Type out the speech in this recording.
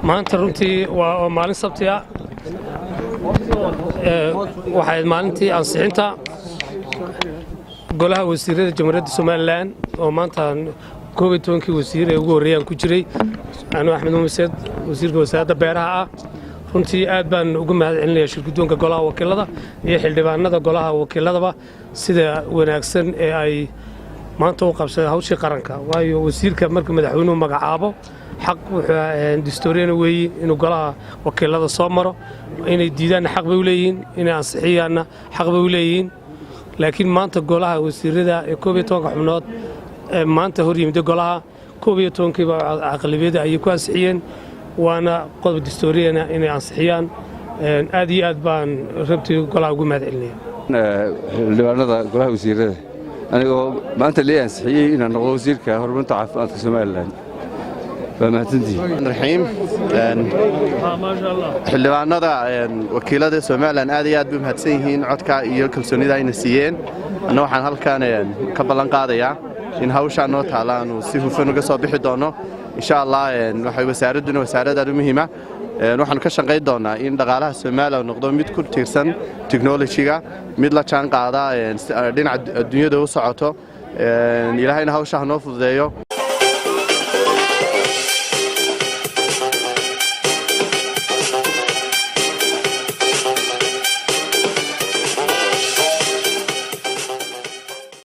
maanta runtii waa maalin sabti ah waxay maalintii ansixinta golaha wasiirada Jamhuuriyadda Soomaaliland oo maanta 12 wasiir ee ugu horeeyaan ku jiray anu Axmed Muusid wasiirka wasaaradda beeraha ah runtii aad baan ugu mahadcelinayaa shirkudoonka golaha wakiilada iyo xildhibaanada golaha wakiiladaba sida wanaagsan ee ay maanta u qabsadeen hawshii qaranka waayo wasiirka markii madaxweynuhu magacaabo xaq wuxuu dastuuriyana weey inuu golaha wakiilada soo maro inay diidaan xaq bay u leeyihiin inay ansixiyaan xaq bay u leeyihiin laakiin maanta golaha wasiirada ee 12 xubnood maanta hor yimid golaha 12 ba aqlabiyada ay ku ansixiyeen waana qodob dastuuriyana inay ansixiyaan aad iyo aad baan rabtii golaha ugu mahadcelinayaa xildhibaanada golaha wasiirada anigoo maanta la ansixiyay inaan noqdo wasiirka horumarinta caafimaadka Soomaaliland الرحيم ما شاء الله xildhibaanada wakiilada Soomaaliland aad iyo aad u mahadsan yihiin codka iyo kalsoonida ay nasiyeen ana waxaan halkaan ka ballan qaadayaa in hawshan noo taalaan si hufan uga soo bixi doono insha Allah waxay wasaaraduna wasaarada muhiima waxaan ka shaqeyn doonaa in dhaqaalaha Soomaaliland noqdo mid ku tiirsan technology-ga mid la jaan qaada dhinaca adduunyada u socoto ilaahayna hawshan noo fududeeyo